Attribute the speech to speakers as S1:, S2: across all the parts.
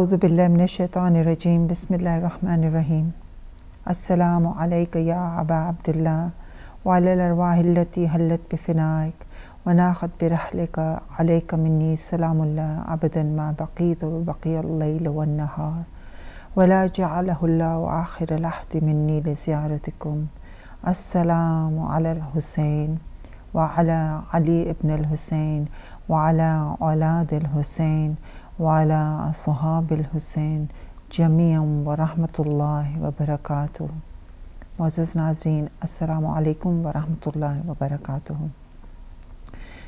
S1: اعوذ باللہ من الشیطان الرجیم بسم اللہ الرحمن الرحیم السلام علیک یا ابا عبداللہ وعلی الارواح التی حلت بفنائک وناخت برحلک علیک منی سلام اللہ ابدا ما بقیت وبقی اللیل والنہار ولا جعلہ اللہ آخر العہد منی لزیارتکم السلام علی الحسین وعلی علی ابن الحسین وعلی اولاد الحسین وعلی اصحاب الحسین جمیعا ورحمۃ اللہ وبرکاتہ۔ معزز ناظرین، السلام علیکم ورحمۃ اللہ وبرکاتہ۔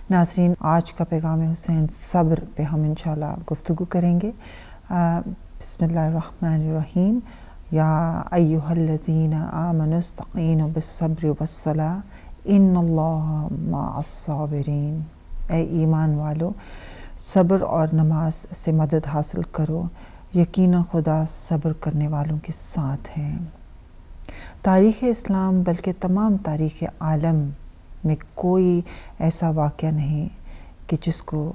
S1: ناظرین، آج کا پیغام حسین صبر پہ ہم انشاءاللہ گفتگو کریں گے۔ بسم اللہ الرحمن الرحیم۔ یا ایہا الذین آمنوا استعینوا بالصبر والصلاۃ ان اللہ مع الصابرین۔ اے ایمان والو، صبر اور نماز سے مدد حاصل کرو، یقیناً خدا صبر کرنے والوں کے ساتھ ہے۔ تاریخ اسلام بلکہ تمام تاریخ عالم میں کوئی ایسا واقعہ نہیں کہ جس کو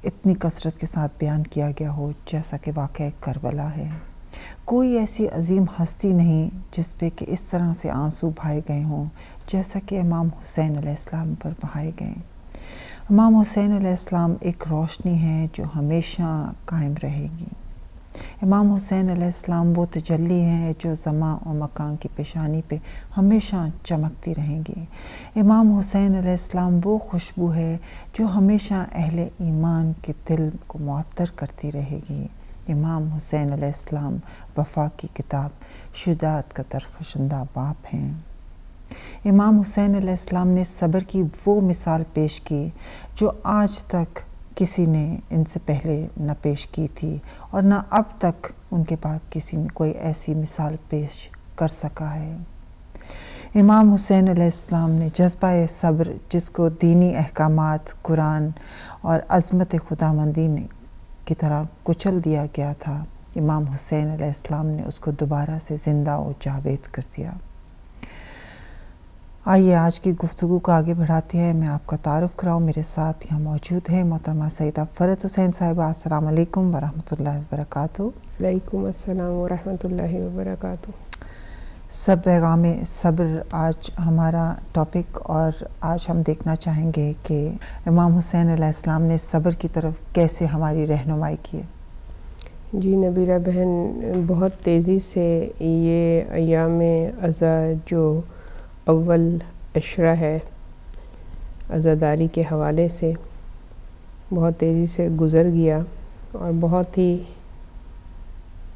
S1: اتنی کثرت کے ساتھ بیان کیا گیا ہو جیسا کہ واقعہ کربلا ہے۔ کوئی ایسی عظیم ہستی نہیں جس پہ کہ اس طرح سے آنسو بہائے گئے ہوں جیسا کہ امام حسین علیہ السلام پر بہائے گئے۔ امام حسین علیہ السلام ایک روشنی ہے جو ہمیشہ قائم رہے گی۔ امام حسین علیہ السلام وہ تجلی ہے جو زمان و مکان کی پیشانی پہ ہمیشہ چمکتی رہیں گی۔ امام حسین علیہ السلام وہ خوشبو ہے جو ہمیشہ اہل ایمان کے دل کو معطر کرتی رہے گی۔ امام حسین علیہ السلام وفا کی کتاب شجاعت کا درخشندہ باپ ہیں۔ امام حسین علیہ السلام نے صبر کی وہ مثال پیش کی جو آج تک کسی نے ان سے پہلے نہ پیش کی تھی اور نہ اب تک ان کے بعد کسی نے کوئی ایسی مثال پیش کر سکا ہے۔ امام حسین علیہ السلام نے جذبہ صبر جس کو دینی احکامات، قرآن اور عظمت خداوندی کی طرح کچل دیا گیا تھا، امام حسین علیہ السلام نے اس کو دوبارہ سے زندہ و جاوید کر دیا۔ آئیے آج کی گفتگو کو آگے بڑھاتے ہیں۔ میں آپ کا تعارف کراؤں، میرے ساتھ یہاں موجود ہیں محترمہ سیدہ فرت حسین صاحبہ۔ السلام علیکم ورحمۃ اللہ وبرکاتہ۔
S2: وعلیکم السلام ورحمۃ اللہ وبرکاتہ۔
S1: پیغام صبر آج ہمارا ٹاپک، اور آج ہم دیکھنا چاہیں گے کہ امام حسین علیہ السلام نے صبر کی طرف کیسے ہماری رہنمائی کی ہے۔
S2: جی نبیلہ بہن، بہت تیزی سے یہ ایام عزا جو اول عشرہ ہے عزاداری کے حوالے سے بہت تیزی سے گزر گیا اور بہت ہی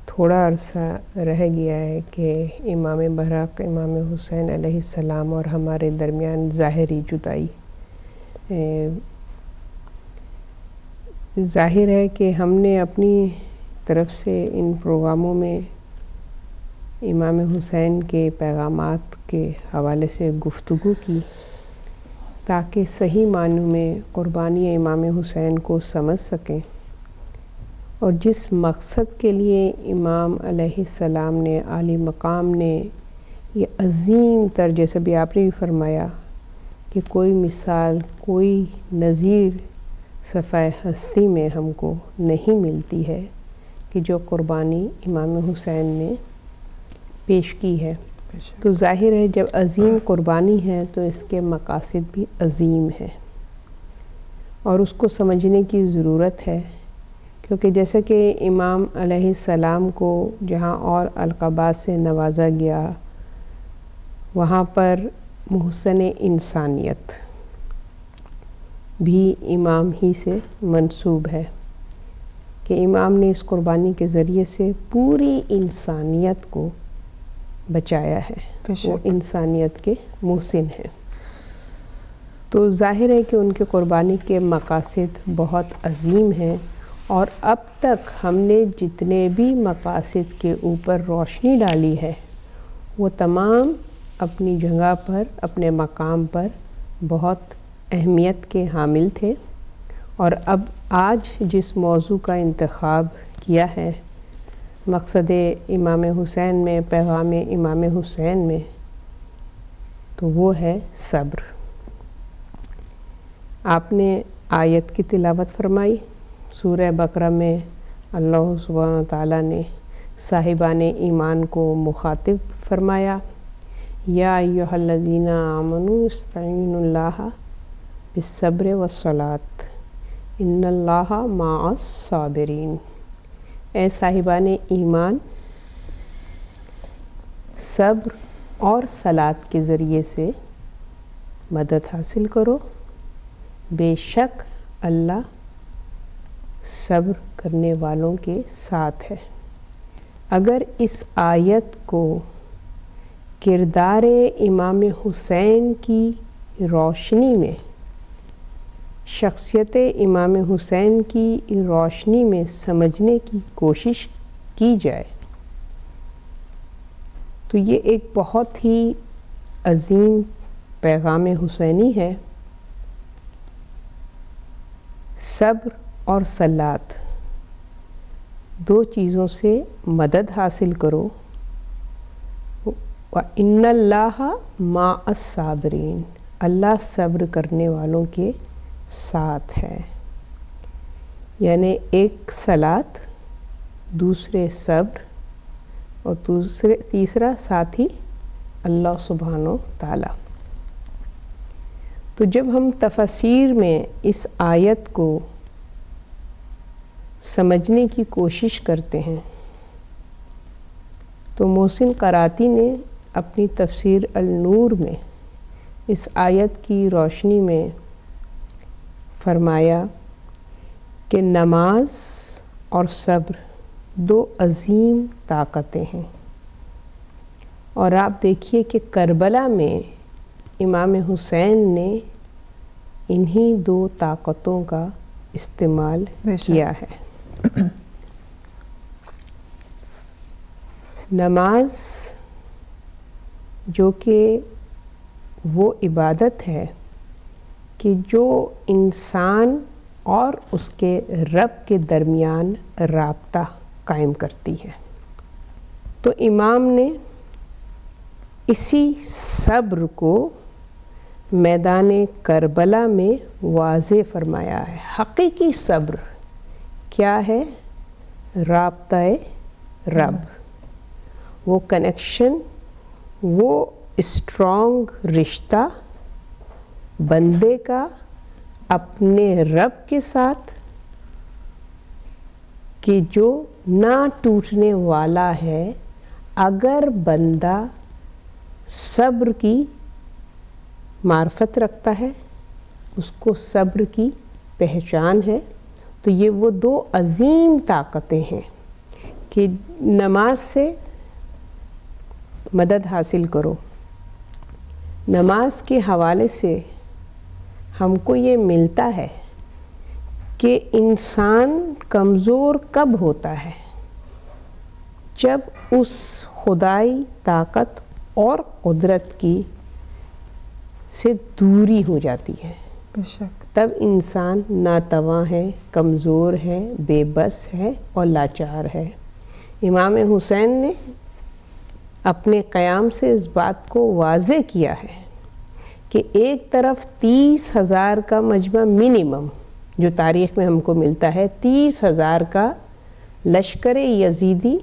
S2: تھوڑا عرصہ رہ گیا ہے کہ امام برحق امام حسین علیہ السلام اور ہمارے درمیان ظاہری جدائی۔ ظاہر ہے کہ ہم نے اپنی طرف سے ان پروگراموں میں امام حسین کے پیغامات کے حوالے سے گفتگو کی تاکہ صحیح معنوں میں قربانی امام حسین کو سمجھ سکیں، اور جس مقصد کے لیے امام علیہ السلام نے، عالی مقام نے یہ عظیم تر، جیسے بھی آپ نے بھی فرمایا کہ کوئی مثال، کوئی نظیر صفحہ ہستی میں ہم کو نہیں ملتی ہے کہ جو قربانی امام حسین نے پیش کی ہے، تو ظاہر ہے جب عظیم قربانی ہے تو اس کے مقاصد بھی عظیم ہیں اور اس کو سمجھنے کی ضرورت ہے، کیونکہ جیسے کہ امام علیہ السلام کو جہاں اور القابات سے نوازا گیا، وہاں پر محسن انسانیت بھی امام ہی سے منسوب ہے کہ امام نے اس قربانی کے ذریعے سے پوری انسانیت کو بچایا ہے، وہ انسانیت کے محسن ہیں۔ تو ظاہر ہے کہ ان کے قربانی کے مقاصد بہت عظیم ہیں، اور اب تک ہم نے جتنے بھی مقاصد کے اوپر روشنی ڈالی ہے وہ تمام اپنی جگہ پر، اپنے مقام پر بہت اہمیت کے حامل تھے، اور اب آج جس موضوع کا انتخاب کیا ہے، مقصد امام حسین میں، پیغام امام حسین میں، تو وہ ہے صبر۔ آپ نے آیت کی تلاوت فرمائی، سورہ بقرہ میں اللہ سبحانہ تعالیٰ نے صاحبان ایمان کو مخاطب فرمایا، یا ایھا الذین آمنوا استعینوا اللہ بالصبر والصلاۃ ان اللہ مع الصابرین۔ اے صاحبان ایمان، صبر اور صلاۃ کے ذریعے سے مدد حاصل کرو، بے شک اللہ صبر کرنے والوں کے ساتھ ہے۔ اگر اس آیت کو کردار امام حسین کی روشنی میں، شخصیت امام حسین کی روشنی میں سمجھنے کی کوشش کی جائے تو یہ ایک بہت ہی عظیم پیغام حسینی ہے۔ صبر اور صلاۃ دو چیزوں سے مدد حاصل کرو، وَإِنَّ اللَّهَ مَعَ الصَّابِرِينَ، اللہ صبر کرنے والوں کے ساتھ ہے۔ یعنی ایک صلاۃ، دوسرے صبر، اور تیسرا ساتھی اللہ سبحانہ تعالیٰ۔ تو جب ہم تفسیر میں اس آیت کو سمجھنے کی کوشش کرتے ہیں تو محسن قراتی نے اپنی تفسیر النور میں اس آیت کی روشنی میں فرمایا کہ نماز اور صبر دو عظیم طاقتیں ہیں، اور آپ دیکھیے کہ کربلا میں امام حسین نے انہی دو طاقتوں کا استعمال کیا ہے۔ نماز جو کہ وہ عبادت ہے کہ جو انسان اور اس کے رب کے درمیان رابطہ قائم کرتی ہے، تو امام نے اسی صبر کو میدان کربلا میں واضح فرمایا ہے۔ حقیقی صبر کیا ہے؟ رابطہ رب، وہ کنیکشن، وہ اسٹرانگ رشتہ بندے کا اپنے رب کے ساتھ کہ جو نہ ٹوٹنے والا ہے۔ اگر بندہ صبر کی معرفت رکھتا ہے، اس کو صبر کی پہچان ہے، تو یہ وہ دو عظیم طاقتیں ہیں کہ نماز سے مدد حاصل کرو۔ نماز کے حوالے سے ہم کو یہ ملتا ہے کہ انسان کمزور کب ہوتا ہے؟ جب اس خدائی طاقت اور قدرت کی سے دوری ہو جاتی ہے،
S1: بے شک
S2: تب انسان ناتواں ہے، کمزور ہے، بے بس ہے اور لاچار ہے۔ امام حسین نے اپنے قیام سے اس بات کو واضح کیا ہے کہ ایک طرف 30,000 کا مجمع منیمم جو تاریخ میں ہم کو ملتا ہے، 30,000 کا لشکر یزیدی،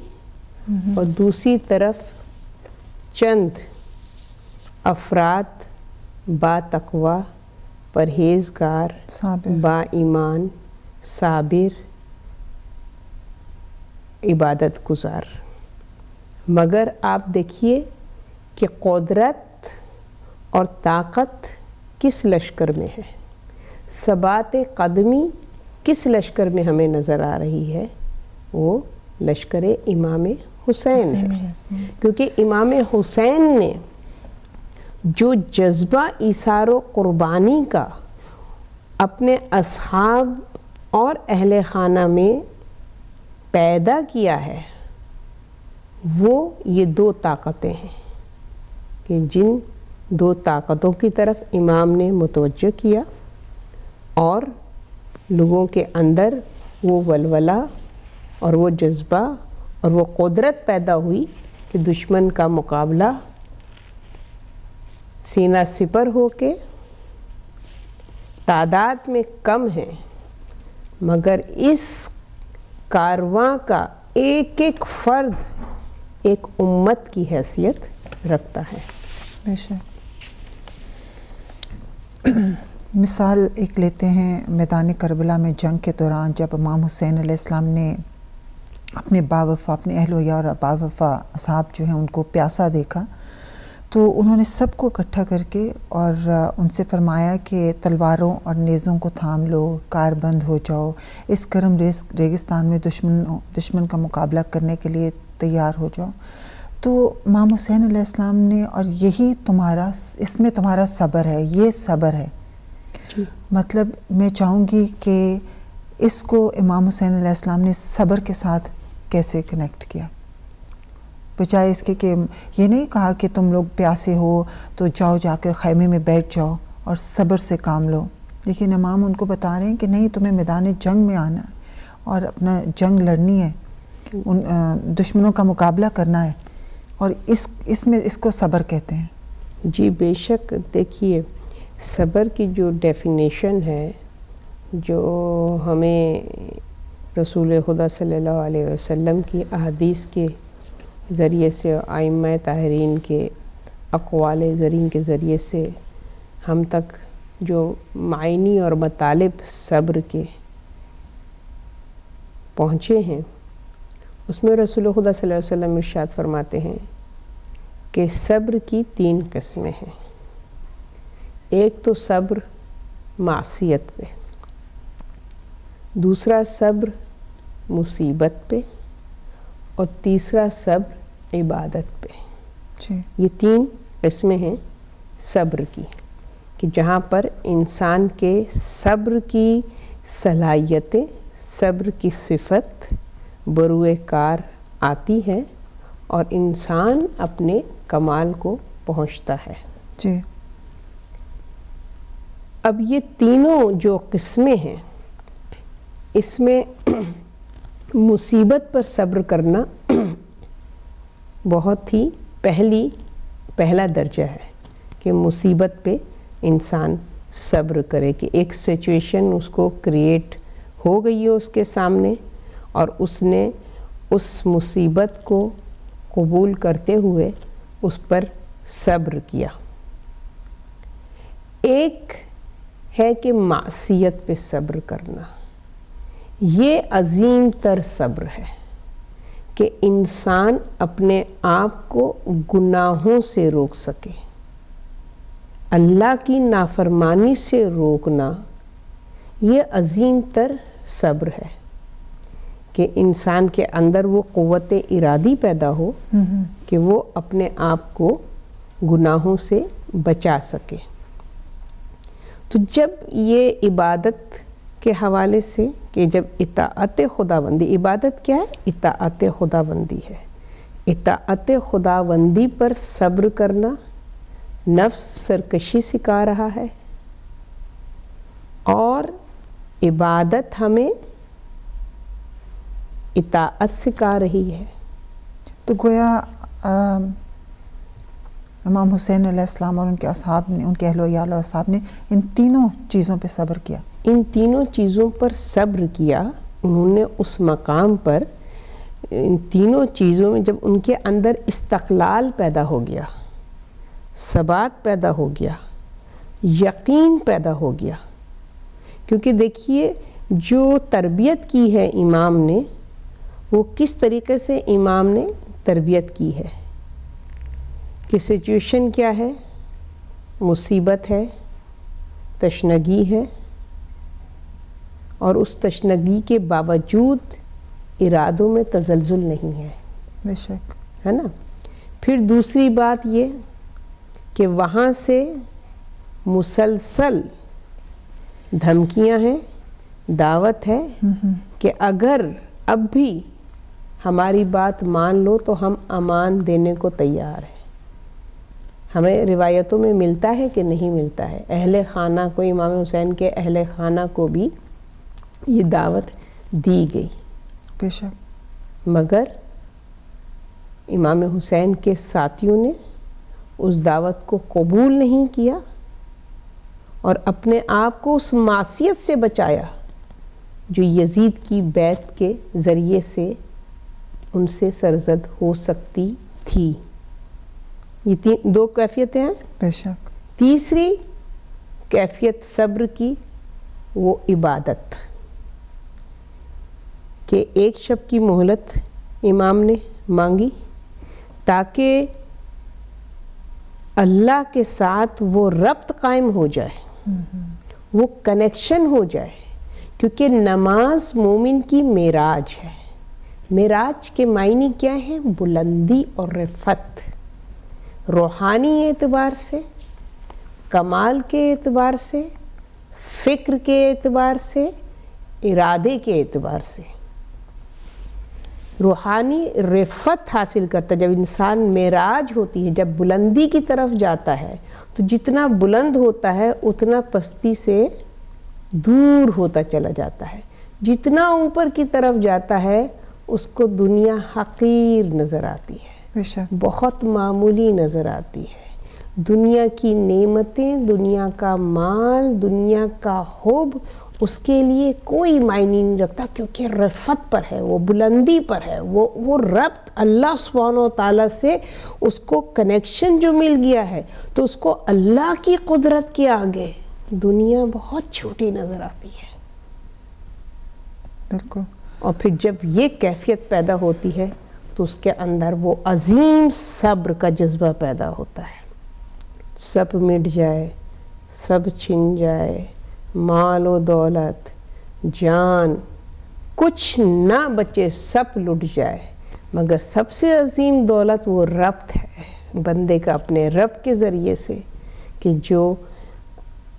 S2: اور دوسری طرف چند افراد با تقوی، پرہیزگار، با ایمان، صابر، عبادت گزار۔ مگر آپ دیکھیے کہ قدرت اور طاقت کس لشکر میں ہے، ثبات قدمی کس لشکر میں ہمیں نظر آ رہی ہے؟ وہ لشکر امام حسین ہے، کیونکہ امام حسین نے جو جذبہ ایثار و قربانی کا اپنے اصحاب اور اہل خانہ میں پیدا کیا ہے، وہ یہ دو طاقتیں ہیں کہ جن دو طاقتوں کی طرف امام نے متوجہ کیا، اور لوگوں کے اندر وہ ولولہ اور وہ جذبہ اور وہ قدرت پیدا ہوئی کہ دشمن کا مقابلہ سینہ سپر ہو کے تعداد میں کم ہے، مگر اس کارواں کا ایک ایک فرد ایک امت کی حیثیت رکھتا ہے.
S1: بے شک. مثال ایک لیتے ہیں میدان کربلا میں جنگ کے دوران جب امام حسین علیہ السلام نے اپنے باوفا اپنے اہل و یار باوفا اصحاب جو ہیں ان کو پیاسا دیکھا تو انہوں نے سب کو اکٹھا کر کے اور ان سے فرمایا کہ تلواروں اور نیزوں کو تھام لو، کار بند ہو جاؤ، اس گرم ریگستان میں دشمن کا مقابلہ کرنے کے لیے تیار ہو جاؤ. تو امام حسین علیہ السلام نے اور یہی تمہارا اس میں تمہارا صبر ہے، یہ صبر ہے. مطلب میں چاہوں گی کہ اس کو امام حسین علیہ السلام نے صبر کے ساتھ کیسے کنیکٹ کیا، بجائے اس کے کہ یہ نہیں کہا کہ تم لوگ پیاسے ہو تو جاؤ جا کر خیمے میں بیٹھ جاؤ اور صبر سے کام لو. لیکن امام ان کو بتا رہے ہیں کہ نہیں، تمہیں میدان جنگ میں آنا ہے اور اپنا جنگ لڑنی ہے، ان دشمنوں کا مقابلہ کرنا ہے، اور اس میں اس کو صبر کہتے ہیں.
S2: جی بے شک. دیکھیے صبر کی جو ڈیفینیشن ہے، جو ہمیں رسول خدا صلی اللہ علیہ وسلم کی احادیث کے ذریعے سے، ائمہ طاہرین کے اقوال زرین کے ذریعے سے ہم تک جو معنی اور مطالب صبر کے پہنچے ہیں، اس میں رسول خدا صلی اللہ علیہ وسلم ارشاد فرماتے ہیں کہ صبر کی 3 قسمیں ہیں. ایک تو صبر معصیت پہ، دوسرا صبر مصیبت پہ، اور تیسرا صبر عبادت پہ. یہ 3 قسمیں ہیں صبر کی، کہ جہاں پر انسان کے صبر کی صلاحیتیں، صبر کی صفت بروئے کار آتی ہے اور انسان اپنے کمال کو پہنچتا ہے.
S1: جی.
S2: اب یہ تینوں جو قسمیں ہیں، اس میں مصیبت پر صبر کرنا بہت ہی پہلا درجہ ہے کہ مصیبت پہ انسان صبر کرے، کہ ایک سچویشن اس کو کریٹ ہو گئی ہے اس کے سامنے اور اس نے اس مصیبت کو قبول کرتے ہوئے اس پر صبر کیا. ایک ہے کہ معصیت پہ صبر کرنا، یہ عظیم تر صبر ہے کہ انسان اپنے آپ کو گناہوں سے روک سکے. اللہ کی نافرمانی سے روکنا یہ عظیم تر صبر ہے کہ انسان کے اندر وہ قوت ارادی پیدا ہو کہ وہ اپنے آپ کو گناہوں سے بچا سکے. تو جب یہ عبادت کے حوالے سے کہ جب اطاعت خداوندی، عبادت کیا ہے؟ اطاعت خداوندی ہے. اطاعت خداوندی پر صبر کرنا نفس سرکشی سکھا رہا ہے، اور عبادت ہمیں اطاعت سکھا رہی ہے.
S1: تو گویا امام حسین علیہ السلام اور ان کے اصحاب نے، ان کے اہل و عیال اور اصحاب نے ان تینوں چیزوں پہ صبر کیا.
S2: ان تینوں چیزوں پر صبر کیا. انہوں نے اس مقام پر ان تینوں چیزوں میں جب ان کے اندر استقلال پیدا ہو گیا، ثبات پیدا ہو گیا، یقین پیدا ہو گیا. کیونکہ دیکھیے جو تربیت کی ہے امام نے، وہ کس طریقے سے امام نے تربیت کی ہے کہ سچویشن کیا ہے؟ مصیبت ہے، تشنگی ہے، اور اس تشنگی کے باوجود ارادوں میں تزلزل نہیں ہے.
S1: بے شک.
S2: ہے نا. پھر دوسری بات یہ کہ وہاں سے مسلسل دھمکیاں ہیں، دعوت ہے کہ اگر اب بھی ہماری بات مان لو تو ہم امان دینے کو تیار ہیں. ہمیں روایتوں میں ملتا ہے کہ نہیں ملتا ہے، اہل خانہ کو، امام حسین کے اہل خانہ کو بھی یہ دعوت دی گئی.
S1: بے شک.
S2: مگر امام حسین کے ساتھیوں نے اس دعوت کو قبول نہیں کیا اور اپنے آپ کو اس معصیت سے بچایا جو یزید کی بیعت کے ذریعے سے ان سے سرزد ہو سکتی تھی. یہ دو کیفیتیں ہیں.
S1: بے شک.
S2: تیسری کیفیت صبر کی وہ عبادت، کہ ایک شب کی مہلت امام نے مانگی تاکہ اللہ کے ساتھ وہ ربط قائم ہو جائے، وہ کنیکشن ہو جائے، کیونکہ نماز مومن کی معراج ہے. معراج کے معنی کیا ہیں؟ بلندی اور رفعت، روحانی اعتبار سے، کمال کے اعتبار سے، فکر کے اعتبار سے، ارادے کے اعتبار سے. روحانی رفعت حاصل کرتا ہے جب انسان معراج ہوتی ہے، جب بلندی کی طرف جاتا ہے تو جتنا بلند ہوتا ہے اتنا پستی سے دور ہوتا چلا جاتا ہے. جتنا اوپر کی طرف جاتا ہے اس کو دنیا حقیر نظر آتی ہے، بہت معمولی نظر آتی ہے. دنیا کی نعمتیں، دنیا کا مال، دنیا کا حب اس کے لیے کوئی معنی نہیں رکھتا، کیونکہ رفعت پر ہے، وہ بلندی پر ہے، وہ ربط اللہ سبحانہ و تعالیٰ سے اس کو کنیکشن جو مل گیا ہے، تو اس کو اللہ کی قدرت کے آگے دنیا بہت چھوٹی نظر آتی ہے.
S1: بالکل.
S2: اور پھر جب یہ کیفیت پیدا ہوتی ہے تو اس کے اندر وہ عظیم صبر کا جذبہ پیدا ہوتا ہے. سب مٹ جائے، سب چھن جائے، مال و دولت، جان، کچھ نہ بچے، سب لٹ جائے، مگر سب سے عظیم دولت وہ ربط ہے بندے کا اپنے رب کے ذریعے سے، کہ جو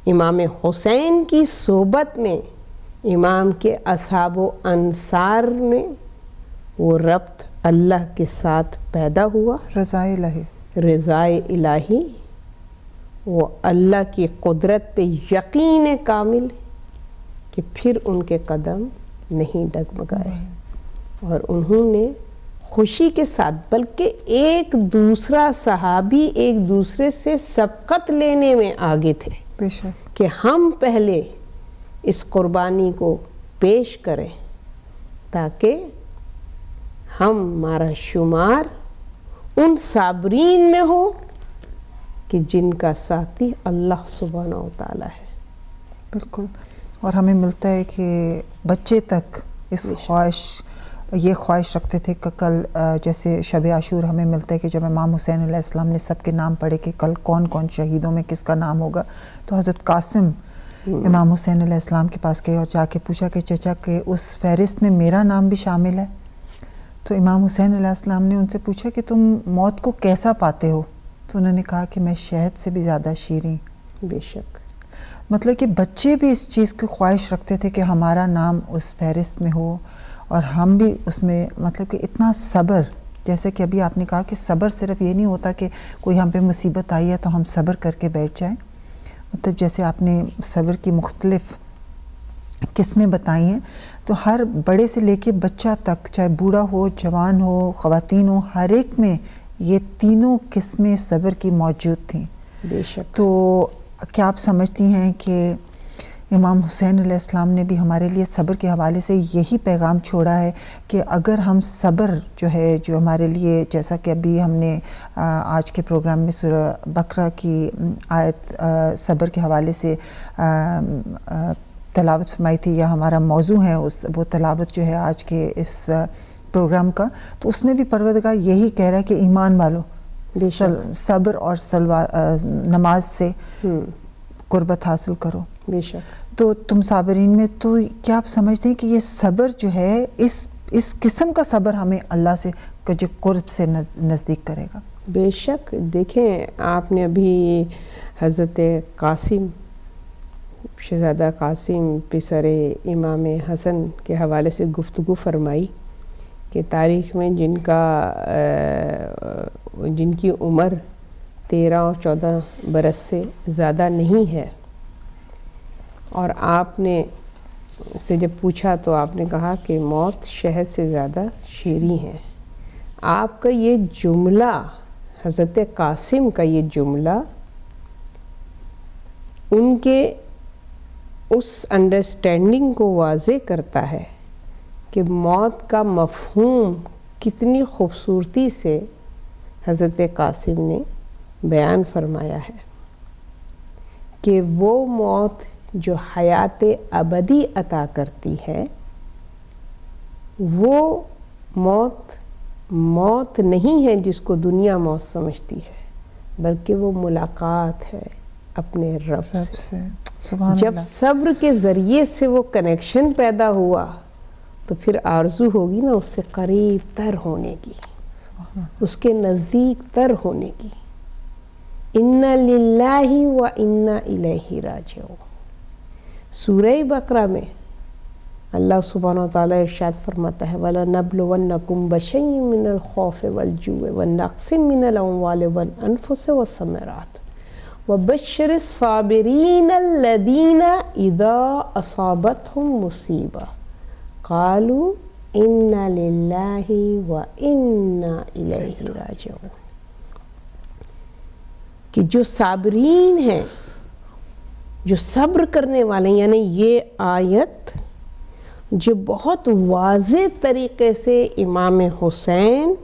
S2: امام حسین کی صحبت میں امام کے اصحاب و انصار میں وہ ربط اللہ کے ساتھ پیدا ہوا.
S1: رضائے الہی،
S2: رضائے الہی، وہ اللہ کی قدرت پہ یقین کامل کہ پھر ان کے قدم نہیں ڈگمگائے، اور انہوں نے خوشی کے ساتھ، بلکہ ایک دوسرا صحابی ایک دوسرے سے سبقت لینے میں آگے تھے
S1: بے شک،
S2: کہ ہم پہلے اس قربانی کو پیش کریں تاکہ ہمارا شمار ان صابرین میں ہو کہ جن کا ساتھی اللہ سبحانہ و تعالیٰ ہے.
S1: بالکل. اور ہمیں ملتا ہے کہ بچے تک اس یہ خواہش رکھتے تھے کہ کل جیسے شب عاشور ہمیں ملتا ہے کہ جب امام حسین علیہ السلام نے سب کے نام پڑھے کہ کل کون کون شہیدوں میں کس کا نام ہوگا، تو حضرت قاسم امام حسین علیہ السلام کے پاس گئے اور جا کے پوچھا کہ چچا کہ اس فہرست میں میرا نام بھی شامل ہے. تو امام حسین علیہ السلام نے ان سے پوچھا کہ تم موت کو کیسا پاتے ہو؟ تو انہوں نے کہا کہ میں شہد سے بھی زیادہ شیریں.
S2: بے شک.
S1: مطلب کہ بچے بھی اس چیز کی خواہش رکھتے تھے کہ ہمارا نام اس فہرست میں ہو، اور ہم بھی اس میں، مطلب کہ اتنا صبر، جیسے کہ ابھی آپ نے کہا کہ صبر صرف یہ نہیں ہوتا کہ کوئی ہم پہ مصیبت آئی ہے تو ہم صبر کر کے بیٹھ جائیں. مطلب جیسے آپ نے صبر کی مختلف قسمیں بتائی ہیں، تو ہر بڑے سے لے کے بچہ تک، چاہے بوڑھا ہو، جوان ہو، خواتین ہو، ہر ایک میں یہ تینوں قسمیں صبر کی موجود تھیں.
S2: بے شک.
S1: تو کیا آپ سمجھتی ہیں کہ امام حسین علیہ السلام نے بھی ہمارے لیے صبر کے حوالے سے یہی پیغام چھوڑا ہے کہ اگر ہم صبر جو ہے، جو ہمارے لیے، جیسا کہ ابھی ہم نے آج کے پروگرام میں سورہ بقرہ کی آیت صبر کے حوالے سے تلاوت فرمائی تھی، یا ہمارا موضوع ہے وہ تلاوت جو ہے آج کے اس پروگرام کا، تو اس میں بھی پروردگار یہی کہہ رہا ہے کہ ایمان والو صبر اور نماز سے قربت حاصل کرو. بے شک. تو تم صابرین میں، تو کیا آپ سمجھتے ہیں کہ یہ صبر جو ہے، اس قسم کا صبر ہمیں اللہ سے جو قرب سے نزدیک کرے گا؟
S2: بے شک. دیکھیں، آپ نے ابھی حضرت قاسم، شہزادہ قاسم پسر امام حسن کے حوالے سے گفتگو فرمائی کہ تاریخ میں جن کی عمر 13 اور 14 برس سے زیادہ نہیں ہے، اور آپ نے سے جب پوچھا تو آپ نے کہا کہ موت شہد سے زیادہ شیریں ہے. آپ کا یہ جملہ، حضرت قاسم کا یہ جملہ، ان کے اس انڈرسٹینڈنگ کو واضح کرتا ہے کہ موت کا مفہوم کتنی خوبصورتی سے حضرت قاسم نے بیان فرمایا ہے کہ وہ موت جو حیات ابدی عطا کرتی ہے، وہ موت نہیں ہے جس کو دنیا موت سمجھتی ہے، بلکہ وہ ملاقات ہے اپنے رب سے۔ جب صبر کے ذریعے سے وہ کنیکشن پیدا ہوا تو پھر آرزو ہوگی نا اس سے قریب تر ہونے کی، اس کے نزدیک تر ہونے کی۔ اِنَّا لِلَّهِ وَإِنَّا إِلَيْهِ راجعون۔ سورہ بقرہ میں اللہ سبحانہ وتعالیٰ ارشاد فرماتا ہے وَلَنَبْلُوَنَّكُمْ بِشَيْءٍ مِّنَ الْخَوْفِ وَالْجُوعِ وَنَقْصٍ مِّنَ الْأَمْوَالِ وَالْأَنفُسِ وَالثَّمَرَاتِ وَبَشِّرِ الصَّابِرِينَ الَّذِينَ إِذَا أَصَابَتْهُم مُّصِيبَةٌ قَالُوا إِنَّا لِلَّهِ وَإِنَّا إِلَيْهِ راجعون۔ کہ جو صابرین ہیں، جو صبر کرنے والے ہیں، یعنی یہ آیت جو بہت واضح طریقے سے امام حسین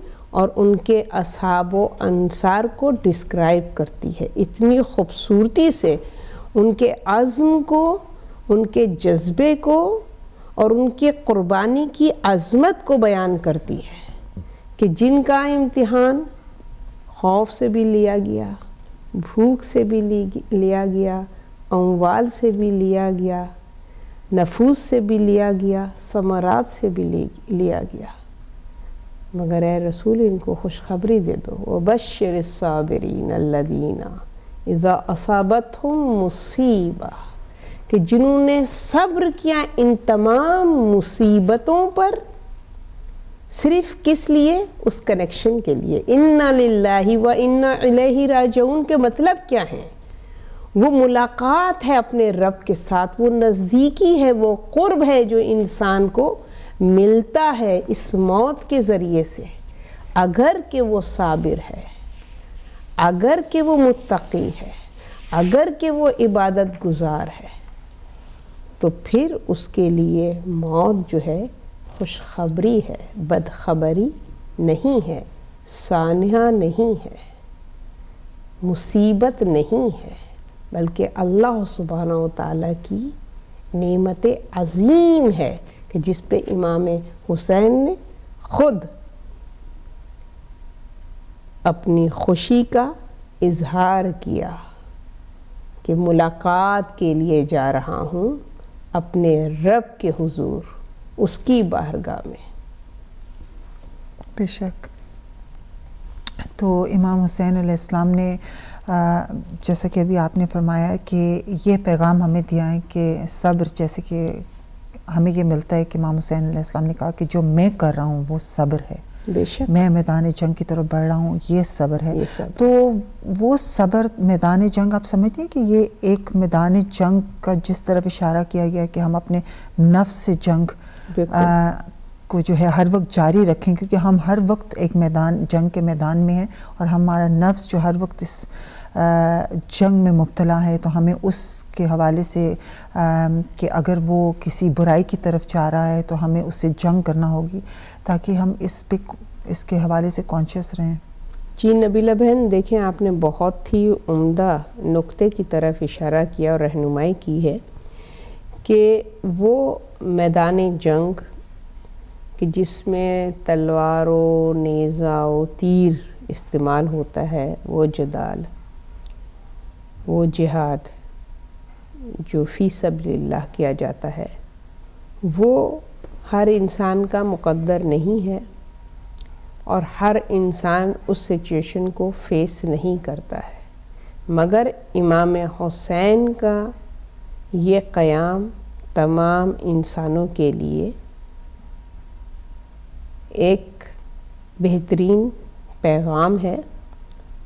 S2: اور ان کے اصحاب و انصار کو ڈسکرائب کرتی ہے، اتنی خوبصورتی سے ان کے عزم کو، ان کے جذبے کو اور ان کی قربانی کی عظمت کو بیان کرتی ہے کہ جن کا امتحان خوف سے بھی لیا گیا، بھوک سے بھی لیا گیا، اموال سے بھی لیا گیا، نفوس سے بھی لیا گیا، ثمرات سے بھی لیا گیا، مگر اے رسول ان کو خوشخبری دے دو وَبَشِّرِ الصَّابِرِينَ الَّذِينَ إِذَا أَصَابَتْهُم مُّصِيبَةٌ کہ جنہوں نے صبر کیا ان تمام مصیبتوں پر، صرف کس لیے؟ اس کنیکشن کے لیے۔ اِنَّا لِلَّهِ وَإِنَّا إِلَيْهِ راجعون کے مطلب کیا ہیں؟ وہ ملاقات ہے اپنے رب کے ساتھ، وہ نزدیکی ہے، وہ قرب ہے جو انسان کو ملتا ہے اس موت کے ذریعے سے، اگر کہ وہ صابر ہے، اگر کہ وہ متقی ہے، اگر کہ وہ عبادت گزار ہے، تو پھر اس کے لیے موت جو ہے خوشخبری ہے، بدخبری نہیں ہے، سانحہ نہیں ہے، مصیبت نہیں ہے، بلکہ اللہ سبحانہ وتعالیٰ کی نعمت عظیم ہے کہ جس پہ امام حسین نے خود اپنی خوشی کا اظہار کیا کہ ملاقات کے لیے جا رہا ہوں اپنے رب کے حضور، اس کی بارگاہ میں۔
S1: بے شک۔ تو امام حسین علیہ السلام نے جیسا کہ ابھی آپ نے فرمایا کہ یہ پیغام ہمیں دیا ہے کہ صبر، جیسے کہ ہمیں یہ ملتا ہے کہ امام حسین علیہ السلام نے کہا کہ جو میں کر رہا ہوں وہ صبر ہے،
S2: بے شک
S1: میں میدان جنگ کی طرف بڑھ رہا ہوں، یہ صبر ہے۔ تو وہ صبر میدان جنگ، آپ سمجھتے ہیں کہ یہ ایک میدان جنگ کا جس طرف اشارہ کیا گیا کہ ہم اپنے نفس سے جنگ کو جو ہے ہر وقت جاری رکھیں، کیونکہ ہم ہر وقت ایک جنگ کے میدان میں ہیں اور ہمارا نفس جو ہر وقت اس جنگ میں مبتلا ہے، تو ہمیں اس کے حوالے سے کہ اگر وہ کسی برائی کی طرف جا رہا ہے تو ہمیں اس سے جنگ کرنا ہوگی تاکہ ہم اس کے حوالے سے کانشیس رہیں۔
S2: جی نبیلہ بہن، دیکھیں آپ نے بہت ہی عمدہ نقطے کی طرف اشارہ کیا اور رہنمائی کی ہے کہ وہ میدان جنگ کہ جس میں تلوار و نیزہ و تیر استعمال ہوتا ہے، وہ جدال، وہ جہاد جو فی سبیل اللہ کیا جاتا ہے، وہ ہر انسان کا مقدر نہیں ہے اور ہر انسان اس سچویشن کو فیس نہیں کرتا ہے، مگر امام حسین کا یہ قیام تمام انسانوں کے لیے ایک بہترین پیغام ہے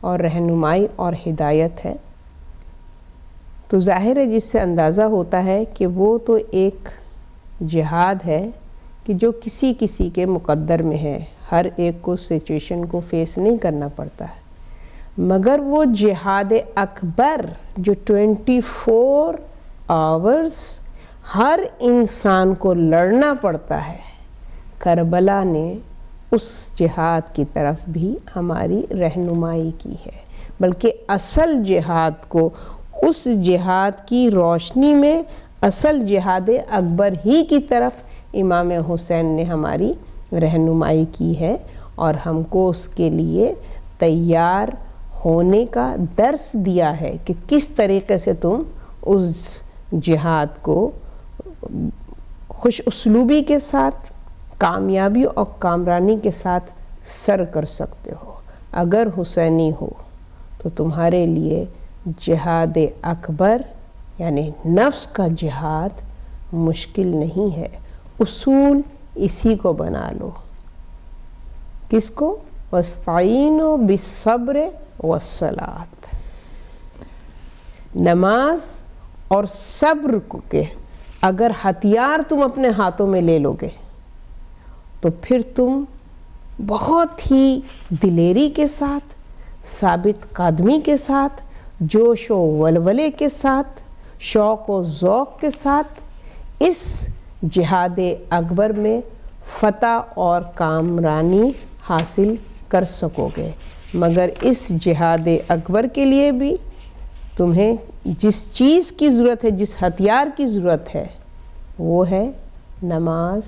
S2: اور رہنمائی اور ہدایت ہے۔ تو ظاہر ہے جس سے اندازہ ہوتا ہے کہ وہ تو ایک جہاد ہے کہ جو کسی کے مقدر میں ہے، ہر ایک کو سچویشن کو فیس نہیں کرنا پڑتا ہے، مگر وہ جہاد اکبر جو 24 آورز ہر انسان کو لڑنا پڑتا ہے، کربلا نے اس جہاد کی طرف بھی ہماری رہنمائی کی ہے، بلکہ اصل جہاد کو اس جہاد کی روشنی میں اصل جہاد اکبر ہی کی طرف امام حسین نے ہماری رہنمائی کی ہے، اور ہم کو اس کے لیے تیار ہونے کا درس دیا ہے کہ کس طریقے سے تم اس جہاد کو خوش اسلوبی کے ساتھ، کامیابی اور کامرانی کے ساتھ سر کر سکتے ہو۔ اگر حسینی ہو تو تمہارے لیے جہاد اکبر یعنی نفس کا جہاد مشکل نہیں ہے۔ اصول اسی کو بنا لو، کس کو؟ وَاسْتَعِینُوا بِالصَّبْرِ وَالصَّلَاةِ، نماز اور صبر کے اگر ہتھیار تم اپنے ہاتھوں میں لے لو گے تو پھر تم بہت ہی دلیری کے ساتھ، ثابت قدمی کے ساتھ، جوش و ولولے کے ساتھ، شوق و ذوق کے ساتھ اس جہاد اکبر میں فتح اور کامرانی حاصل کر سکو گے۔ مگر اس جہاد اکبر کے لیے بھی تمہیں جس چیز کی ضرورت ہے، جس ہتھیار کی ضرورت ہے، وہ ہے نماز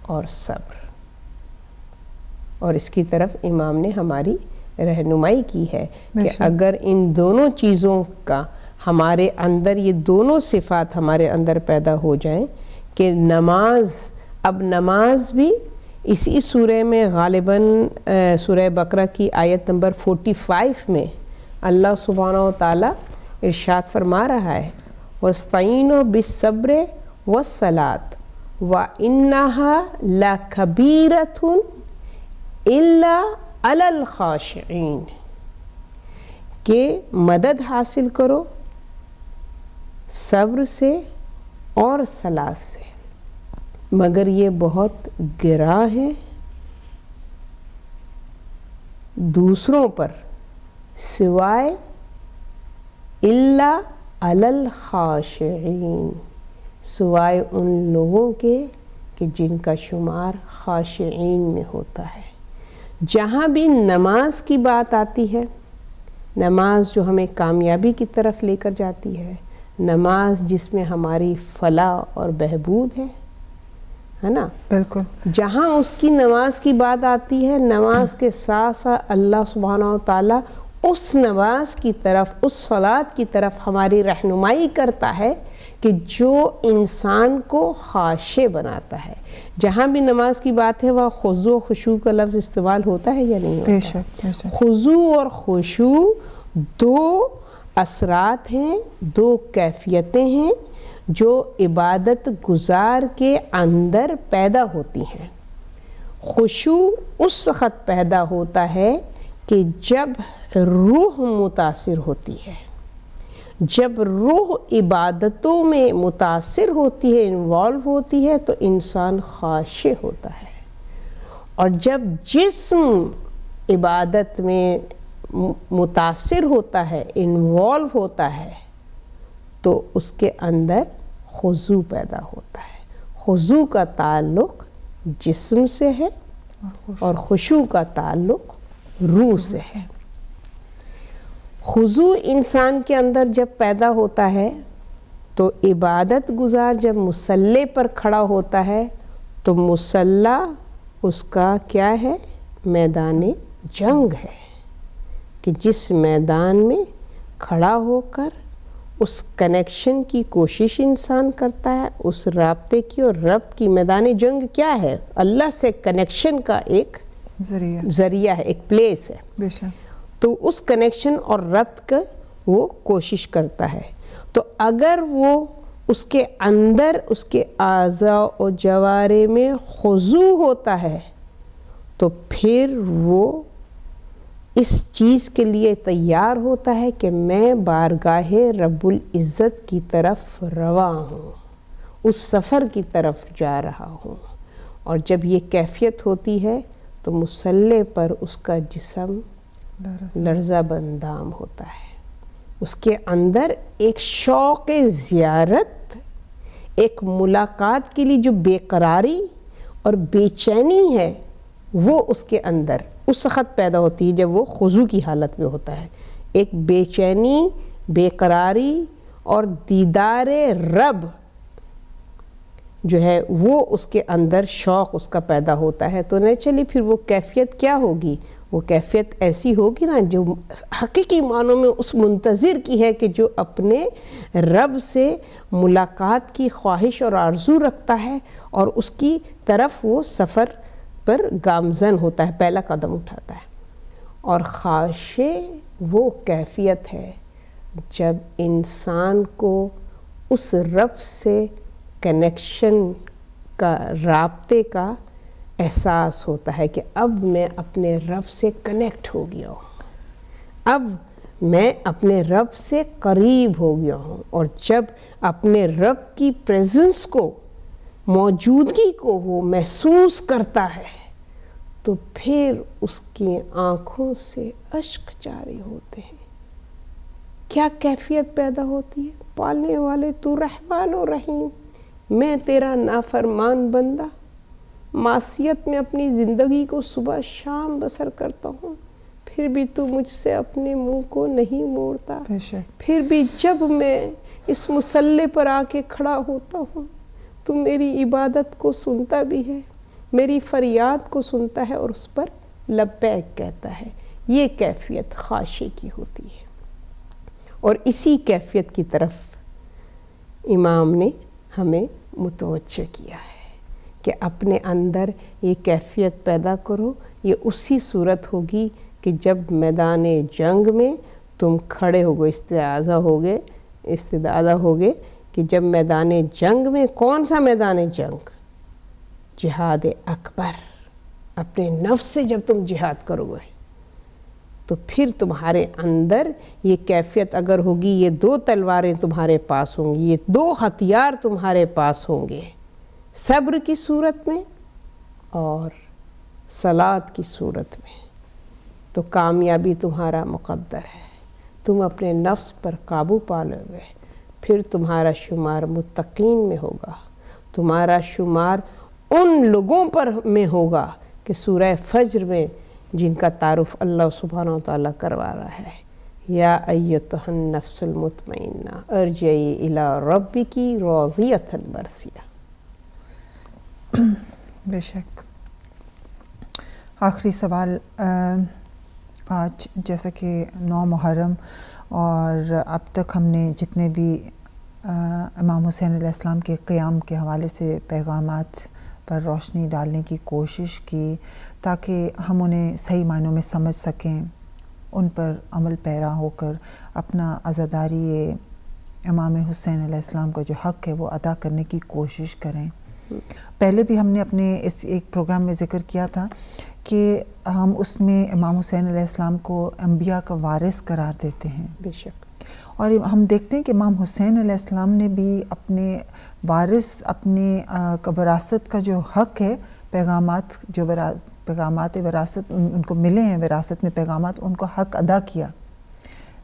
S2: اور صبر، اور اس کی طرف امام نے ہماری رہنمائی کی ہے کہ اگر ان دونوں چیزوں کا ہمارے اندر، یہ دونوں صفات ہمارے اندر پیدا ہو جائیں کہ اب نماز بھی اسی سورہ میں غالباً سورہ بقرہ کی آیت نمبر 45 میں اللہ سبحانہ و تعالیٰ ارشاد فرما رہا ہے وَاسْتَعِینُوا بِالصَّبْرِ وَالصَّلَاةِ وَإِنَّهَا لَكَبِیرَةٌ إِلَّا عَلَى الْخَاشِعِینَ، کہ مدد حاصل کرو صبر سے اور صلاۃ سے، مگر یہ بہت گراں ہے دوسروں پر سوائے الا علی الخاشعین، سوائے ان لوگوں کے کہ جن کا شمار خاشعین میں ہوتا ہے۔ جہاں بھی نماز کی بات آتی ہے، نماز جو ہمیں کامیابی کی طرف لے کر جاتی ہے، نماز جس میں ہماری فلاح اور بہبود ہے نا، بالکل، جہاں اس کی نماز کی بات آتی ہے، نماز کے ساتھ ساتھ اللہ سبحانہ و تعالیٰ اس نماز کی طرف، اس صلاۃ کی طرف ہماری رہنمائی کرتا ہے کہ جو انسان کو خاشع بناتا ہے۔ جہاں بھی نماز کی بات ہے وہاں خضوع و خشوع کا لفظ استعمال ہوتا ہے یا نہیں ہوتا؟ خضوع اور خشوع دو اثرات ہیں، دو کیفیتیں ہیں جو عبادت گزار کے اندر پیدا ہوتی ہیں۔ خشوع اس وقت پیدا ہوتا ہے کہ جب روح متاثر ہوتی ہے، جب روح عبادتوں میں متاثر ہوتی ہے، انوالو ہوتی ہے، تو انسان خاشع ہوتا ہے، اور جب جسم عبادت میں متاثر ہوتا ہے، انوالو ہوتا ہے، تو اس کے اندر خضوع پیدا ہوتا ہے۔ خضوع کا تعلق جسم سے ہے اور خشوع کا تعلق روح سے ہے۔ خضوع انسان کے اندر جب پیدا ہوتا ہے تو عبادت گزار جب مصلی پر کھڑا ہوتا ہے تو مصلی اس کا کیا ہے؟ میدان جنگ ہے، کہ جس میدان میں کھڑا ہو کر اس کنیکشن کی کوشش انسان کرتا ہے، اس رابطے کی، اور ربط کی میدان جنگ کیا ہے؟ اللہ سے کنیکشن کا ایک ذریعہ ہے، ایک پلیس ہے، بے شک، تو اس کنیکشن اور ربط کا وہ کوشش کرتا ہے۔ تو اگر وہ اس کے اندر اس کے اعضاء و جوارح میں خضوع ہوتا ہے تو پھر وہ اس چیز کے لیے تیار ہوتا ہے کہ میں بارگاہ رب العزت کی طرف رواں ہوں، اس سفر کی طرف جا رہا ہوں، اور جب یہ کیفیت ہوتی ہے تو مصلی پر اس کا جسم لرزہ بندام ہوتا ہے، اس کے اندر ایک شوق زیارت، ایک ملاقات کے لیے جو بے قراری اور بے چینی ہے وہ اس کے اندر اس وقت پیدا ہوتی ہے جب وہ خضوع کی حالت میں ہوتا ہے. ایک بے چینی، بے قراری اور دیدار رب جو ہے وہ اس کے اندر شوق اس کا پیدا ہوتا ہے. تو نیچرلی پھر وہ کیفیت کیا ہوگی؟ وہ کیفیت ایسی ہوگی نا جو حقیقی معنوں میں اس منتظر کی ہے کہ جو اپنے رب سے ملاقات کی خواہش اور آرزو رکھتا ہے اور اس کی طرف وہ سفر پر گامزن ہوتا ہے، پہلا قدم اٹھاتا ہے. اور خواہشِ وہ کیفیت ہے جب انسان کو اس رب سے کنیکشن کا، رابطے کا احساس ہوتا ہے کہ اب میں اپنے رب سے کنیکٹ ہو گیا ہوں، اب میں اپنے رب سے قریب ہو گیا ہوں. اور جب اپنے رب کی پریزنس کو، موجودگی کو وہ محسوس کرتا ہے تو پھر اس کی آنکھوں سے اشک جاری ہوتے ہیں. کیا کیفیت پیدا ہوتی ہے؟ پالنے والے تو رحمان و رحیم، میں تیرا نافرمان بندہ، معصیت میں اپنی زندگی کو صبح شام بسر کرتا ہوں، پھر بھی تو مجھ سے اپنے منہ کو نہیں موڑتا. پھر بھی جب میں اس مصلی پر آ کے کھڑا ہوتا ہوں تو میری عبادت کو سنتا بھی ہے، میری فریاد کو سنتا ہے اور اس پر لبیک کہتا ہے. یہ کیفیت خواہشے کی ہوتی ہے. اور اسی کیفیت کی طرف امام نے ہمیں متوجہ کیا ہے کہ اپنے اندر یہ کیفیت پیدا کرو. یہ اسی صورت ہوگی کہ جب میدان جنگ میں تم کھڑے ہوگے، استعداد ہوگے کہ جب میدان جنگ میں، کون سا میدان جنگ؟ جہاد اکبر. اپنے نفس سے جب تم جہاد کرو گے تو پھر تمہارے اندر یہ کیفیت اگر ہوگی، یہ 2 تلواریں تمہارے پاس ہوں گی، یہ 2 ہتھیار تمہارے پاس ہوں گے، صبر کی صورت میں اور صلاۃ کی صورت میں، تو کامیابی تمہارا مقدر ہے. تم اپنے نفس پر قابو پا لو گے، پھر تمہارا شمار متقین میں ہوگا، تمہارا شمار ان لوگوں پر میں ہوگا کہ سورہ فجر میں جن کا تعارف اللہ سبحانہ وتعالیٰ کروا رہا ہے، یا ایتھا النفس المطمئنہ ارجعی الی ربکی راضیۃ مرضیہ.
S1: بے شک. آخری سوال آج، جیسا کہ 9 محرم اور اب تک ہم نے جتنے بھی امام حسین علیہ السلام کے قیام کے حوالے سے پیغامات پر روشنی ڈالنے کی کوشش کی تاکہ ہم انہیں صحیح معنوں میں سمجھ سکیں، ان پر عمل پیرا ہو کر اپنا عزاداری امام حسین علیہ السلام کا جو حق ہے وہ ادا کرنے کی کوشش کریں. پہلے بھی ہم نے اپنے اس ایک پروگرام میں ذکر کیا تھا کہ ہم اس میں امام حسین علیہ السلام کو انبیاء کا وارث قرار دیتے ہیں.
S2: بے شک.
S1: اور ہم دیکھتے ہیں کہ امام حسین علیہ السلام نے بھی اپنے وارث، اپنے وراثت کا جو حق ہے، پیغامات وراثت ان کو ملے ہیں، وراثت میں پیغامات، ان کو حق ادا کیا.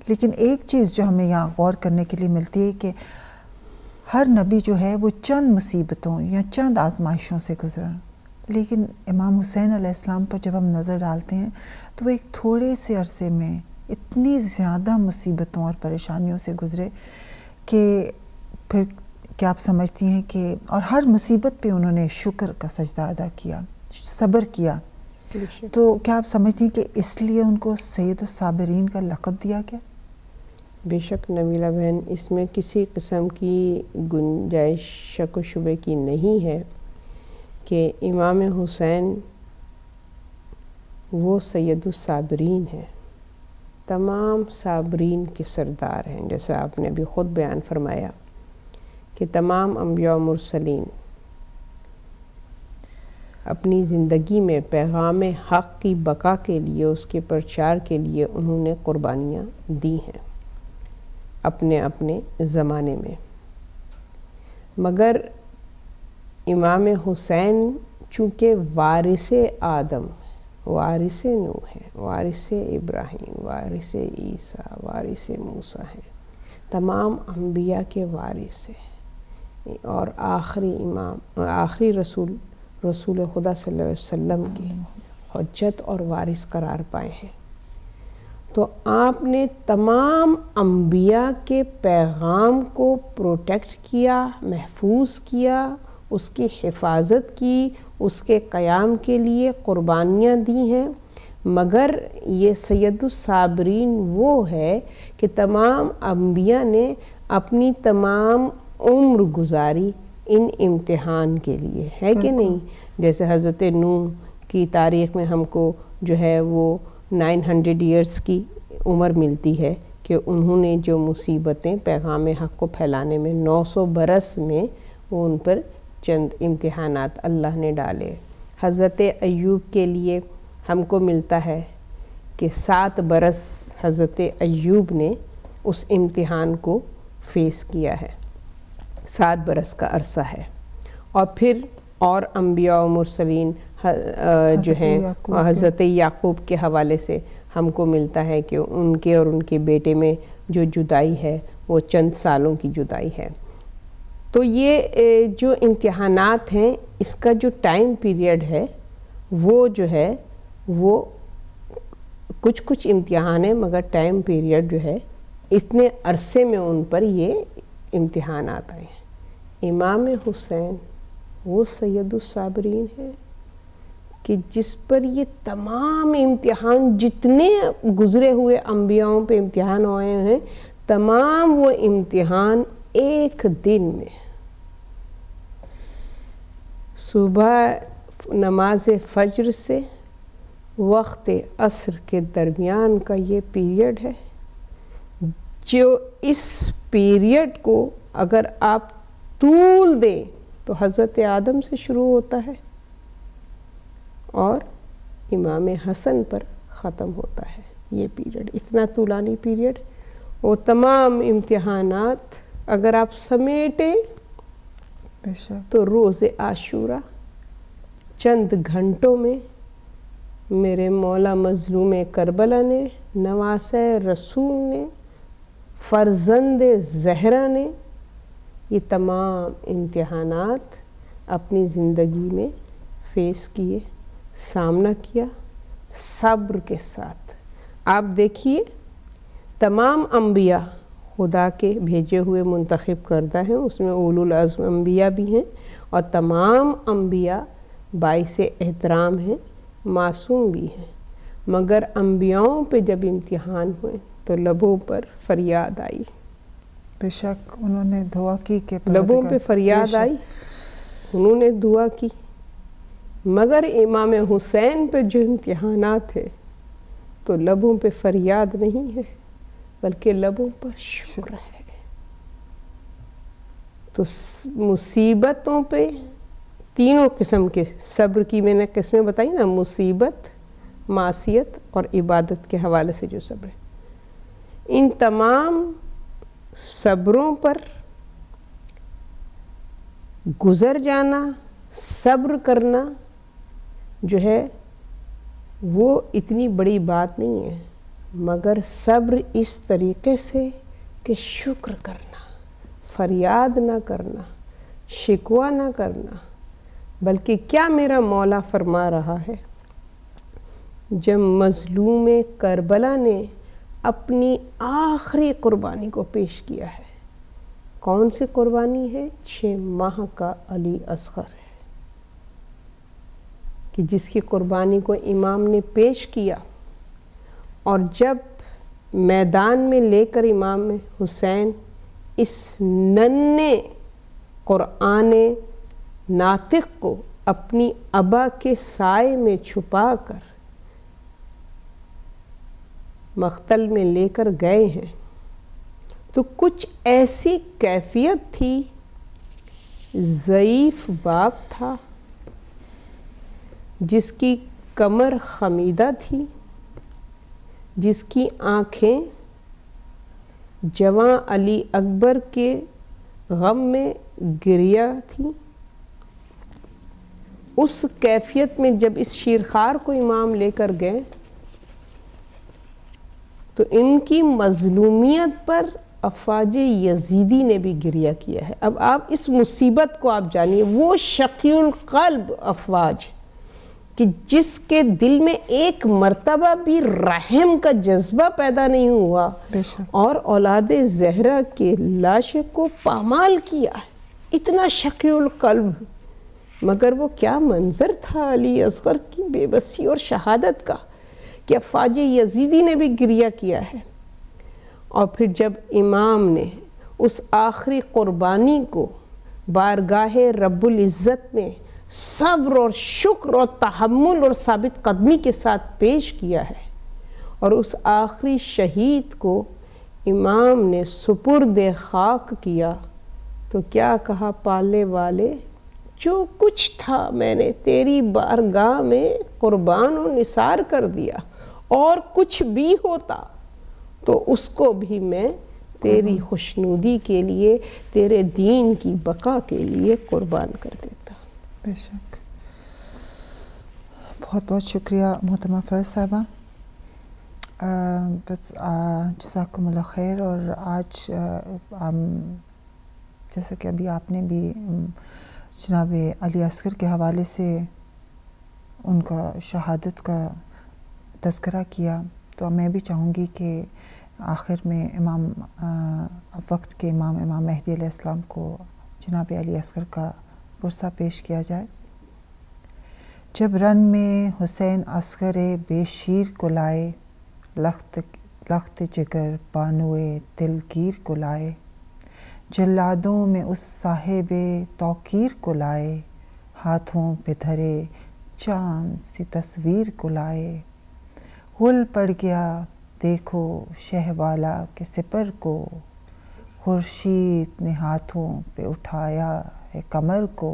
S1: لیکن ایک چیز جو ہمیں یہاں غور کرنے کے لیے ملتی ہے کہ ہر نبی جو ہے وہ چند مصیبتوں یا چند آزمائشوں سے گزرا، لیکن امام حسین علیہ السلام پر جب ہم نظر ڈالتے ہیں تو وہ ایک تھوڑے سے عرصے میں اتنی زیادہ مصیبتوں اور پریشانیوں سے گزرے کہ پھر کیا آپ سمجھتی ہیں کہ اور ہر مصیبت پہ انہوں نے شکر کا سجدہ ادا کیا، صبر کیا. تو کیا آپ سمجھتی ہیں کہ اس لیے ان کو سید الصابرین کا لقب دیا گیا؟
S2: بے شک نبیلہ بہن، اس میں کسی قسم کی گنجائش شک و شبے کی نہیں ہے کہ امام حسین وہ سید الصابرین ہیں، تمام صابرین کے سردار ہیں. جیسا آپ نے ابھی خود بیان فرمایا کہ تمام انبیاء و مرسلین اپنی زندگی میں پیغام حق کی بقا کے لیے، اس کے پرچار کے لیے انہوں نے قربانیاں دی ہیں اپنے اپنے زمانے میں. مگر امام حسین چونکہ وارث آدم، وارث نوح ہیں، وارث ابراہیم، وارث عیسیٰ، وارث موسیٰ ہیں، تمام انبیاء کے وارث ہیں. اور آخری امام، آخری رسول خدا صلی اللہ علیہ وسلم کی حجت اور وارث قرار پائے ہیں۔ تو آپ نے تمام انبیاء کے پیغام کو پروٹیکٹ کیا، محفوظ کیا، اس کی حفاظت کی، اس کے قیام کے لیے قربانیاں دی ہیں، مگر یہ سید الصابرین وہ ہے کہ تمام انبیاء نے اپنی تمام عمر گزاری ان امتحان کے لیے، ہے کہ نہیں؟ جیسے حضرت نوح کی تاریخ میں ہم کو جو ہے وہ 900 ایئرس کی عمر ملتی ہے کہ انہوں نے جو مصیبتیں پیغام حق کو پھیلانے میں 900 برس میں وہ ان پر چند امتحانات اللہ نے ڈالے۔ حضرت ایوب کے لیے ہم کو ملتا ہے کہ 7 برس حضرت ایوب نے اس امتحان کو فیس کیا ہے، 7 برس کا عرصہ ہے۔ اور پھر اور انبیاء و مرسلین جو ہیں حضرت یعقوب کے حوالے سے ہم کو ملتا ہے کہ ان کے اور ان کے بیٹے میں جو جدائی ہے وہ چند سالوں کی جدائی ہے۔ تو یہ جو امتحانات ہیں اس کا جو ٹائم پیریڈ ہے وہ جو ہے وہ کچھ امتحان ہیں، مگر ٹائم پیریڈ جو ہے اتنے عرصے میں ان پر یہ امتحانات آئے ہیں۔ امام حسین وہ سید الصابرین ہے کہ جس پر یہ تمام امتحان جتنے گزرے ہوئے انبیاءوں پہ امتحان ہوئے ہیں، تمام وہ امتحان ایک دن میں، صبح نماز فجر سے وقت عصر کے درمیان کا یہ پیریڈ ہے، جو اس پیریڈ کو اگر آپ طول دیں تو حضرت آدم سے شروع ہوتا ہے اور امام حسن پر ختم ہوتا ہے۔ یہ پیریڈ اتنا طولانی پیریڈ، وہ تمام امتحانات اگر آپ سمیٹیں تو روز عاشورہ چند گھنٹوں میں میرے مولا مظلوم کربلا نے، نواسہ رسول نے، فرزند زہرا نے یہ تمام امتحانات اپنی زندگی میں فیس کیے، سامنا کیا صبر کے ساتھ۔ آپ دیکھیے تمام انبیاء خدا کے بھیجے ہوئے منتخب کردہ ہیں، اس میں اولو العزم انبیاء بھی ہیں، اور تمام انبیاء باعث احترام ہیں، معصوم بھی ہیں، مگر انبیاؤں پہ جب امتحان ہوئے تو لبوں پر فریاد آئی۔
S1: بے شک انہوں نے دعا کی کہ
S2: لبوں پہ فریاد آئی، انہوں نے دعا کی، مگر امام حسین پہ جو امتحانات ہیں تو لبوں پہ فریاد نہیں ہے بلکہ لبوں پر شکر ہے۔ تو مصیبتوں پہ تینوں قسم کے صبر کی میں نے قسمیں بتائی نا، مصیبت، معصیت اور عبادت کے حوالے سے جو صبر ہے، ان تمام صبروں پر گزر جانا، صبر کرنا جو ہے وہ اتنی بڑی بات نہیں ہے، مگر صبر اس طریقے سے کہ شکر کرنا، فریاد نہ کرنا، شکوہ نہ کرنا، بلکہ کیا میرا مولا فرما رہا ہے جب مظلوم کربلا نے اپنی آخری قربانی کو پیش کیا ہے، کون سی قربانی ہے؟ 6 ماہ کا علی اصغر ہے کہ جس کی قربانی کو امام نے پیش کیا، اور جب میدان میں لے کر امام حسین اس ننھے قرآن ناطق کو اپنی ابا کے سائے میں چھپا کر مقتل میں لے کر گئے ہیں، تو کچھ ایسی کیفیت تھی، ضعیف باپ تھا جس کی کمر خمیدہ تھی، جس کی آنکھیں جواں علی اکبر کے غم میں گریہ تھیں۔ اس کیفیت میں جب اس شیرخوار کو امام لے کر گئے تو ان کی مظلومیت پر افواج یزیدی نے بھی گریہ کیا ہے۔ اب آپ اس مصیبت کو آپ جانیے، وہ شقی القلب افواج کہ جس کے دل میں ایک مرتبہ بھی رحم کا جذبہ پیدا نہیں ہوا اور اولاد زہرا کے لاشے کو پامال کیا ہے، اتنا شقی القلب۔ مگر وہ کیا منظر تھا علی اصغر کی بے بسی اور شہادت کا کہ افواج یزیدی نے بھی گریہ کیا ہے۔ اور پھر جب امام نے اس آخری قربانی کو بارگاہ رب العزت میں صبر اور شکر اور تحمل اور ثابت قدمی کے ساتھ پیش کیا ہے، اور اس آخری شہید کو امام نے سپرد خاک کیا، تو کیا کہا پالنے والے، جو کچھ تھا میں نے تیری بارگاہ میں قربان و نثار کر دیا، اور کچھ بھی ہوتا تو اس کو بھی میں تیری خوشنودی کے لیے، تیرے دین کی بقا کے لیے قربان کر دیتا۔
S1: بے شک، بہت بہت شکریہ محترمہ فیض صاحبہ، بس جزاکم اللہ خیر۔ اور آج جیسا کہ ابھی آپ نے بھی جناب علی اصغر کے حوالے سے ان کا شہادت کا تذکرہ کیا، تو میں بھی چاہوں گی کہ آخر میں وقت کے امام مہدی علیہ السلام کو جناب علی اصغر کا پرسہ پیش کیا جائے۔ جب رن میں حسین اصغر بے شیر کو لائے، لخت جگر بانوئے دلگیر کو لائے، جلادوں میں اس صاحب توقیر کو لائے، ہاتھوں پہ دھرے چاند سی تصویر کو لائے، غل پڑ گیا دیکھو شہ والا کے سپر کو، خورشید نے ہاتھوں پہ اٹھایا ہے قمر کو،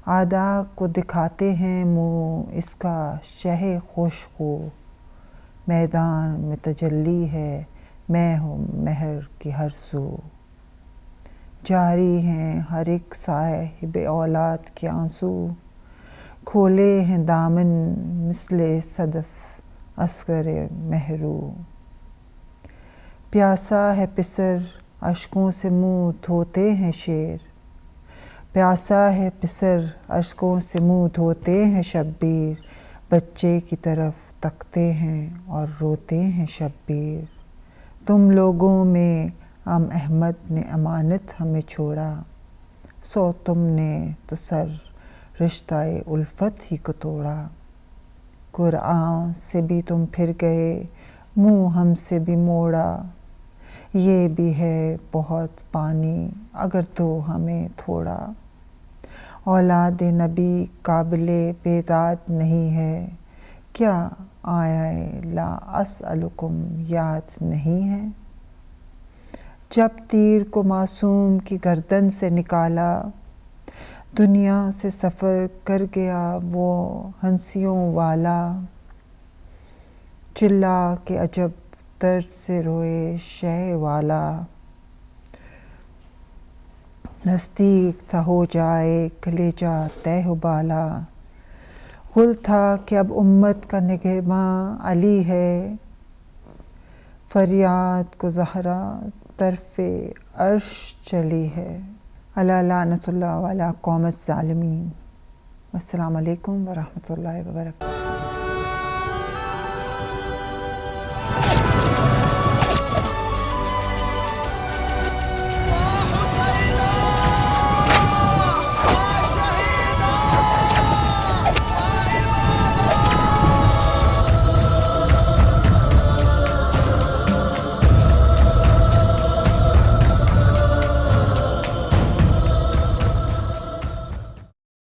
S1: اعداء کو دکھاتے ہیں منہ اس کا شہ خوشخو، میدان میں تجلی ہے میں ہوں مہر کی ہر سو، جاری ہیں ہر ایک صاحب اولاد کے آنسو، کھولے ہیں دامن مثل صدف اصغر مہرو، پیاسا ہے پسر اشکوں سے منہ دھوتے ہیں شیر، پیاسا ہے پسر اشکوں سے منہ دھوتے ہیں شبیر، بچے کی طرف تکتے ہیں اور روتے ہیں شبیر، تم لوگوں میں احمد نے امانت ہمیں چھوڑا، سو تم نے تو سر رشتہ الفت ہی کو توڑا، قرآن سے بھی تم پھر گئے منہ ہم سے بھی موڑا، یہ بھی ہے بہت پانی اگر تو ہمیں تھوڑا، اولاد نبی قابل بیداد نہیں ہے، کیا آیہ لا اسألکم یاد نہیں ہے، جب تیر کو معصوم کی گردن سے نکالا، دنیا سے سفر کر گیا وہ ہنسیوں والا، چلا کے عجب درد سے روئے شہ والا، نزدیک تھا ہو جائے کلیجہ تہ و بالا، غل تھا کہ اب امت کا نگہباں علی ہے، فریاد کو زہرا طرف عرش چلی ہے، الا لعنت اللہ علی قوم الظالمین۔ السلام علیکم ورحمۃ اللہ وبرکاتہ۔